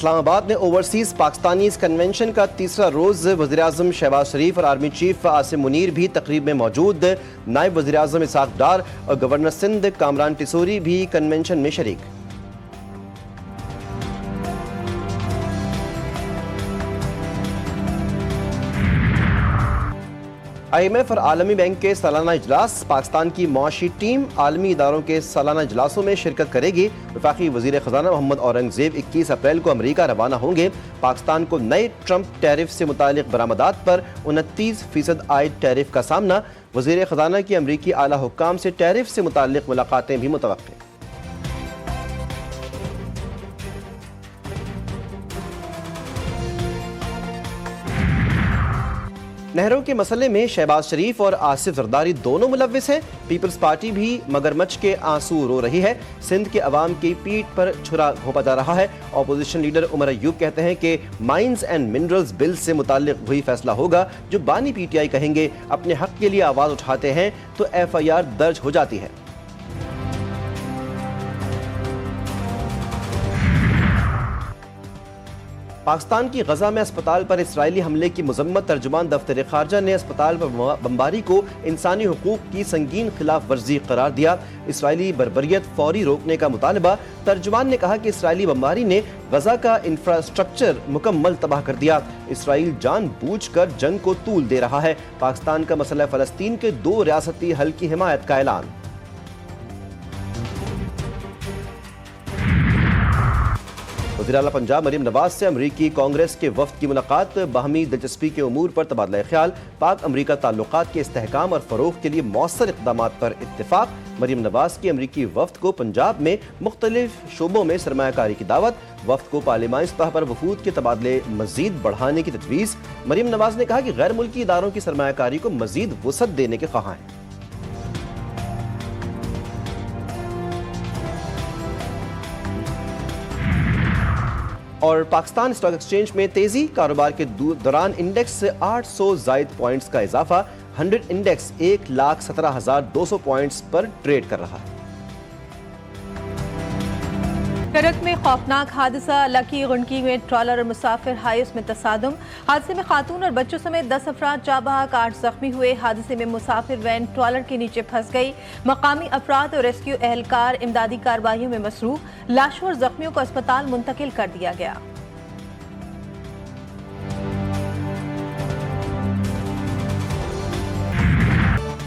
इस्लामाबाद में overseas Pakistanis convention का तीसरा रोज वज़ीर-ए-आज़म शहबाज शरीफ और आर्मी चीफ आसिम मुनीर भी तकरीब में मौजूद। नायब वज़ीर-ए-आज़म इसाक डार और गवर्नर सिंध कामरान टिसोरी भी कन्वेंशन में शरीक। IMF और आलमी बैंक के सालाना इजलास। पाकिस्तान की मुआशी टीम आलमी इदारों के सालाना इजलासों में शिरकत करेगी। वफाकी वज़ीर ख़जाना मोहम्मद औरंगज़ेब 21 अप्रैल को अमरीका रवाना होंगे। पाकिस्तान को नए ट्रंप टैरिफ से मुतालिक बरामदात पर 29% आयद टैरिफ का सामना। वज़ीर ख़जाना की अमरीकी आला हुक्काम से टैरिफ से मुतालिक मुलाकातें भी मुतवक्किल। नहरों के मसले में शहबाज शरीफ और आसिफ जरदारी दोनों मुलव्विस हैं। पीपल्स पार्टी भी मगरमच्छ के आंसू रो रही है। सिंध के अवाम की पीठ पर छुरा घोंपा जा रहा है। ऑपोजिशन लीडर उमर अयूब कहते हैं कि माइंस एंड मिनरल्स बिल से मुताल्लिक वही फैसला होगा जो बानी PTI कहेंगे। अपने हक के लिए आवाज़ उठाते हैं तो FIR दर्ज हो जाती है। पाकिस्तान की गजा में अस्पताल पर इसराइली हमले की मजम्मत। तर्जुमान दफ्तर खारजा ने अस्पताल पर बमबारी को इंसानी हुकूक की संगीन खिलाफ वर्जी करार दिया। इसराइली बर्बरियत फौरी रोकने का मुतालबा। तर्जुमान ने कहा कि इसराइली बमबारी ने गजा का इंफ्रास्ट्रक्चर मुकम्मल तबाह कर दिया। इसराइल जानबूझकर जंग को तूल दे रहा है। पाकिस्तान का मसला फ़लस्तीन के 2 रियासती हल की हिमायत का ऐलान। वज़ीर आला पंजाब मरीम नवाज से अमरीकी कांग्रेस के वफ्द की मुलाकात। बाहमी दिलचस्पी के उमूर पर तबादला ख्याल। पाक अमरीका ताल्लुकात के इस्तेहकाम और फ़रोग़ के लिए मौसर इक़दामात पर इत्तिफ़ाक़। मरीम नवाज की अमरीकी वफ्द को पंजाब में मुख्तलिफ शोबों में सरमायाकारी की दावत। वफ्द को पार्लिमानी सतह पर वफूद के तबादले मज़ीद बढ़ाने की तजवीज़। मरीम नवाज ने कहा कि गैर मुल्की इदारों की सरमायाकारी को मज़ीद वसअत देने के ख्वाहां हैं। और पाकिस्तान स्टॉक एक्सचेंज में तेजी। कारोबार के दौरान इंडेक्स से 800 जायद पॉइंट्स का इजाफा। 100 इंडेक्स 1,17,200 पॉइंट्स पर ट्रेड कर रहा है। करक में खौफनाक हादसा। लकी गुंडकी में ट्रॉलर और मुसाफिर हाइस में तसादुम। हादसे में खातून और बच्चों समेत 10 अफराद जाँ बहक, 8 जख्मी हुए। हादसे में मुसाफिर वैन ट्रॉलर के नीचे फंस गई। मकामी अफराद और रेस्क्यू एहलकार इमदादी कार्रवाइयों में मसरूफ। लाशों और जख्मियों को अस्पताल मुंतकिल कर दिया गया।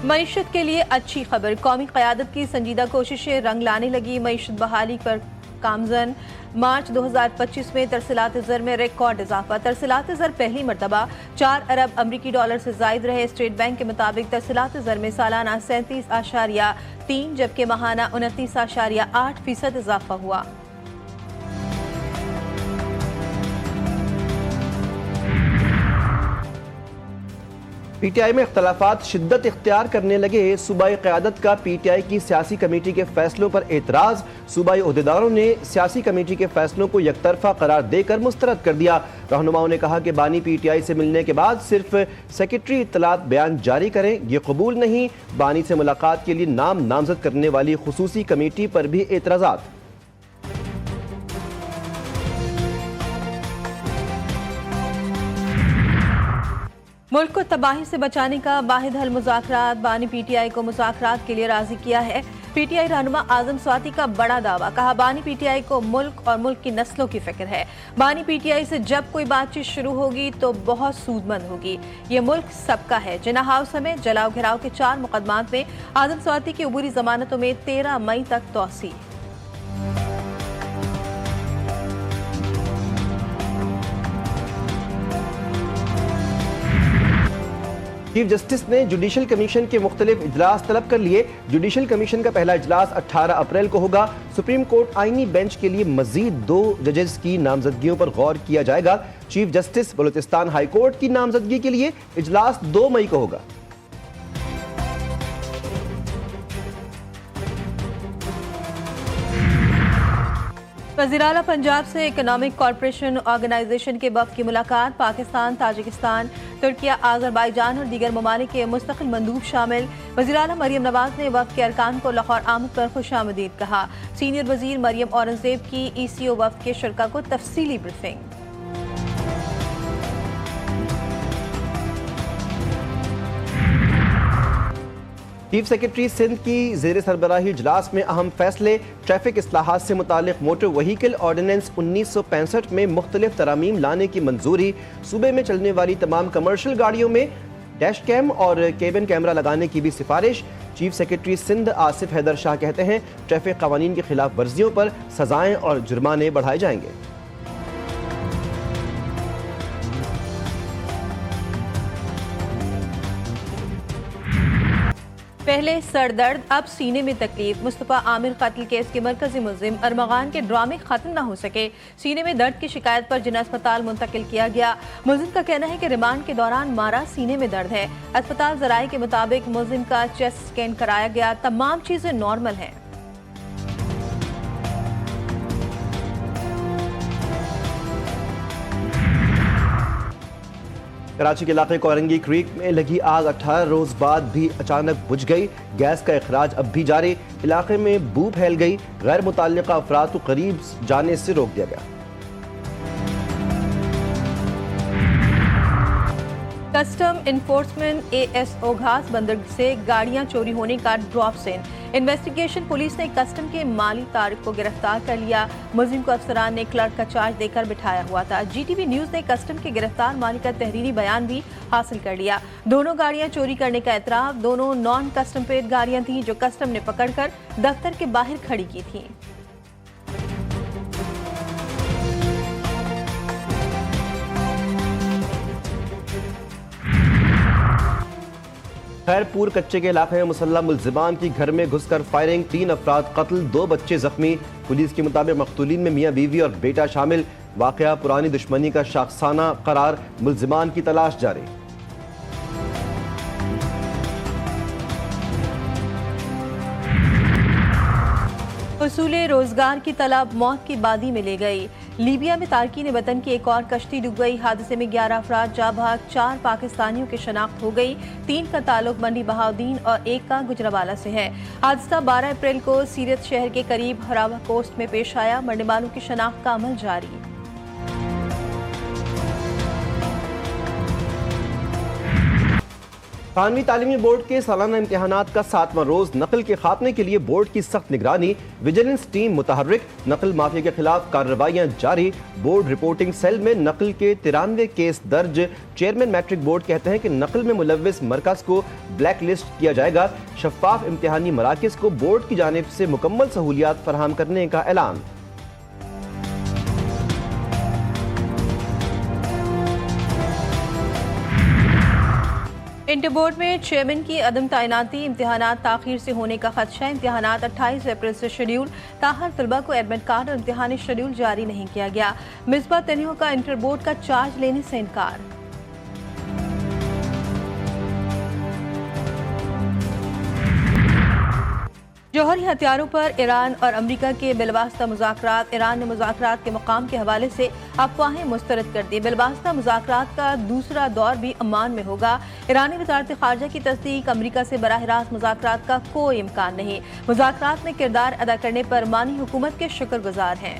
मईशत के लिए अच्छी खबर। कौमी क़यादत की संजीदा कोशिशें रंग लाने लगी। मईशत बहाली पर कामजन। मार्च 2025 में तरसीलात ज़र में रिकॉर्ड इजाफा। तरसीलात ज़र पहली मरतबा 4 अरब अमरीकी डॉलर से जायद रहे। स्टेट बैंक के मुताबिक तरसीलात ज़र में सालाना 37.3 जबकि माहाना 29.8% इजाफा हुआ। PTI में इख्तलाफात शिद्दत इख्तियार करने लगे। सूबाई क़यादत का PTI की सियासी कमेटी के फैसलों पर एतराज़। सूबाई ओहदेदारों ने सियासी कमेटी के फैसलों को यकतरफा करार देकर मुस्तरद कर दिया। रहनुमाओं ने कहा कि बानी PTI से मिलने के बाद सिर्फ सेक्रेटरी इत्तलात बयान जारी करें, ये कबूल नहीं। बानी से मुलाकात के लिए नाम नामजद करने वाली खुसूसी कमेटी पर भी एतराज़ात। मुल्क को तबाही से बचाने का वाहिद हल मुज़ाकरात। बानी PTI को मुज़ाकरात के लिए राजी किया है। PTI रहनुमा आज़म स्वाति का बड़ा दावा। कहा बानी PTI को मुल्क और मुल्क की नस्लों की फिक्र है। बानी PTI से जब कोई बातचीत शुरू होगी तो बहुत सूदमंद होगी। ये मुल्क सबका है। जिन्ना हाउस समेत जलाओ घिराव के 4 मुकदमात में आज़म स्वाति की अबूरी जमानतों में 13 मई तक तौसी। चीफ जस्टिस ने जुडिशल कमीशन के मुख्तलिफ इजलास तलब कर लिए। जुडिशल कमीशन का पहला इजलास 18 अप्रैल को होगा। सुप्रीम कोर्ट आईनी बेंच के लिए मजीद 2 जजेस की नामजदगियों पर गौर किया जाएगा। Chief justice Balochistan high court की नामजदगी के लिए इजलास 2 मई को होगा। वज़ीर आला पंजाब से इकोनॉमिक कॉरपोरेशन ऑर्गेनाइजेशन के वफ़द की मुलाकात। पाकिस्तान, ताजिकिस्तान, तुर्किया, आज़रबाईजान और दीगर ममालिक के मुस्तकिल मंदूब शामिल। वज़ीर आला मरियम नवाज ने वफ़द के अरकान को लाहौर आमद पर खुशामदीद कहा। सीनियर वज़ीर मरियम औरंगज़ेब की ECO वफ़द के शुरका को तफसीली ब्रीफिंग। चीफ सेक्रेटरी सिंध की ज़ेर सरबराही इजलास में अहम फैसले। ट्रैफिक इस्लाहात से मुतालिक मोटर व्हीकल ऑर्डिनेंस 1965 में मुख्तलिफ तरामीम लाने की मंजूरी। सूबे में चलने वाली तमाम कमर्शियल गाड़ियों में डैश कैम और केबिन कैमरा लगाने की भी सिफारिश। चीफ सेक्रेटरी सिंध आसिफ हैदर शाह कहते हैं ट्रैफिक कवानीन की खिलाफ वर्जियों पर सजाएं और जुर्माने बढ़ाए जाएंगे। पहले सर दर्द, अब सीने में तकलीफ। मुस्तफा आमिर कत्ल केस के मरकजी मुल्जिम अरमगान के ड्रामे खत्म न हो सके। सीने में दर्द की शिकायत पर जिन्हें अस्पताल मुंतकिल किया गया। मुल्जिम का कहना है कि रिमांड के दौरान मारा, सीने में दर्द है। अस्पताल जराये के मुताबिक मुल्जिम का चेस्ट स्कैन कराया गया, तमाम चीजें नॉर्मल हैं। कराची के इलाके कोरंगी क्रीक में लगी आग 18 रोज बाद भी अचानक बुझ गई। गैस का इखराज अब भी जारी। इलाके में बू फैल गई। गैर मुतल्लिका अफराद को करीब जाने से रोक दिया गया। कस्टम इन्फोर्समेंट ASO घास बंदर से गाड़ियां चोरी होने का ड्रॉप सिन। इन्वेस्टिगेशन पुलिस ने कस्टम के माली तारिक को गिरफ्तार कर लिया। मुल्जिम को अफसरान ने क्लर्क का चार्ज देकर बिठाया हुआ था। GTV न्यूज ने कस्टम के गिरफ्तार माली का तहरीरी बयान भी हासिल कर लिया। दोनों गाड़ियां चोरी करने का एतराफ। दोनों नॉन कस्टम पेड गाड़ियां थीं जो कस्टम ने पकड़कर दफ्तर के बाहर खड़ी की थीं। खैरपुर कच्चे के इलाके में मुसल्लह मुल्जिमान की घर में घुसकर फायरिंग। 3 अफराद कत्ल, 2 बच्चे जख्मी। पुलिस के मुताबिक मकतूलीन में मियां बीवी और बेटा शामिल। वाकया पुरानी दुश्मनी का शाखसाना करार। मुल्जिमान की तलाश जारी। उसूले रोजगार की तलब मौत की बादी में ले गई। लीबिया में तारकीन वतन की एक और कश्ती डूब गई। हादसे में 11 अफराद जा भाग, 4 पाकिस्तानियों की शनाख्त हो गई। 3 का ताल्लुक मंडी बहाउद्दीन और 1 का गुजरावाला से है। हादसा 12 अप्रैल को सीरत शहर के करीब हरावा कोस्ट में पेश आया। मरने वालों की शनाख्त का अमल जारी। थानवी तालीमी बोर्ड के सालाना इम्तिहानात का 7वां रोज। नकल के खात्मे के लिए बोर्ड की सख्त निगरानी। विजिलेंस टीम मुतहर्रिक। नकल माफिया के खिलाफ कार्रवाइयां जारी। बोर्ड रिपोर्टिंग सेल में नकल के 93 केस दर्ज। चेयरमैन मैट्रिक बोर्ड कहते हैं कि नकल में मुलव्विस मरकज को ब्लैक लिस्ट किया जाएगा। शफाफ इम्तिहानी मराकज को बोर्ड की जानिब से मुकम्मल सहूलियात फराहम करने का ऐलान। इंटर बोर्ड में चेयरमैन की अदम तैनाती। इम्तिहानात ताखीर से होने का खदशा। इम्तिहानात 28 अप्रैल से शेड्यूल। ताहर तलबा को एडमिट कार्ड और इम्तिहानी शेड्यूल जारी नहीं किया गया। मिसबा तनियों का इंटर बोर्ड का चार्ज लेने से इनकार। जौहरी हथियारों पर ईरान और अमेरिका के बिलवास्ता मुज़ाकरात। ईरान ने मुज़ाकरात के मुकाम के हवाले से अफवाहें मुस्तरद कर दी। बिलवास्ता मुज़ाकरात का दूसरा दौर भी अम्मान में होगा। ईरानी वज़ारत ख़ारजा की तस्दीक। अमेरिका से बराह रास्त मुज़ाकरात का कोई इम्कान नहीं। मुज़ाकरात में किरदार अदा करने पर मानी हुकूमत के शुक्रगुजार हैं।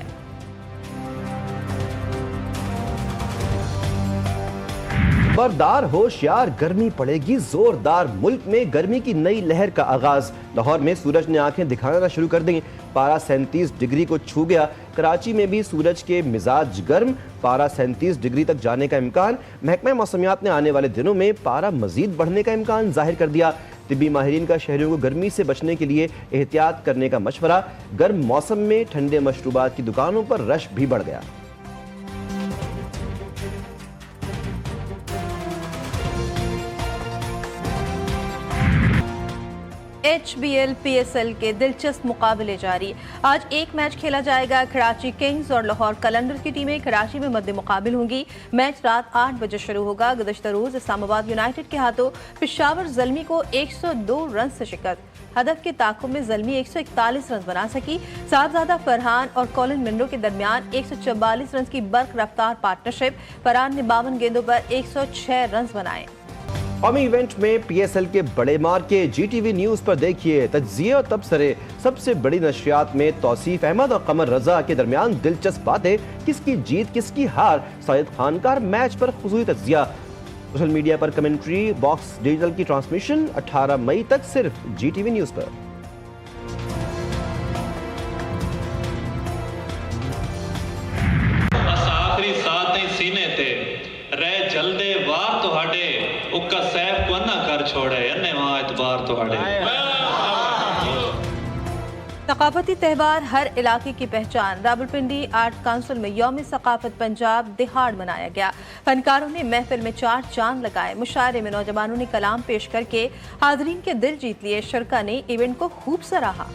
खबरदार होशियार, गर्मी पड़ेगी जोरदार। मुल्क में गर्मी की नई लहर का आगाज। लाहौर में सूरज ने आंखें दिखाना शुरू कर दी। पारा 37 डिग्री को छू गया। कराची में भी सूरज के मिजाज गर्म। पारा 37 डिग्री तक जाने का इम्कान। महकमा मौसमियात ने आने वाले दिनों में पारा मजीद बढ़ने का इम्कान जाहिर कर दिया। तिब्बी माहिरीन का शहरियों को गर्मी से बचने के लिए एहतियात करने का मशवरा। गर्म मौसम में ठंडे मशरूबात की दुकानों पर रश भी बढ़ गया। HBL PSL के दिलचस्प मुकाबले जारी। आज एक मैच खेला जाएगा। कराची किंग्स और लाहौर कलंदर्स की टीमें कराची में मद्दे मुकाबिल होंगी। मैच रात 8 बजे शुरू होगा। गुज़श्ता रोज इस्लामाबाद यूनाइटेड के हाथों पेशावर ज़ल्मी को 102 रन से शिकस्त। हदफ के ताक़ुब में ज़ल्मी 141 रन बना सकी। साहबजादा फरहान और कॉलिन मिनरो के दरमियान 144 रन की बर्क रफ्तार पार्टनरशिप। फरहान ने 52 गेंदों पर 106 रन बनाए। कौमी इवेंट में PSL के बड़े मार के GTV न्यूज़ पर देखिए तज्जिए और तबसरे। सबसे बड़ी नशरियात में तौसीफ अहमद और कमर रजा के दरमियान दिलचस्प बातें। किसकी जीत किसकी हार, सईद खानकार मैच पर खुसूसी तज्जिया। सोशल मीडिया पर कमेंट्री बॉक्स, डिजिटल की ट्रांसमिशन 18 मई तक सिर्फ GTV न्यूज़ पर। आखिरी साथ नहीं सीने ते रह जल्दे वार तुहाडे उक्का सैफ को ना कर छोड़े अन्ने वहां एतबार तुहाडे। सकाफती त्यौहार हर इलाके की पहचान। रावलपिंडी आर्ट काउंसिल में यौम सकाफत पंजाब दिहाड़ मनाया गया। फनकारों ने महफिल में 4 चांद लगाए। मुशायरे में नौजवानों ने कलाम पेश करके हाजरीन के दिल जीत लिए। शरका ने इवेंट को खूब सराहा।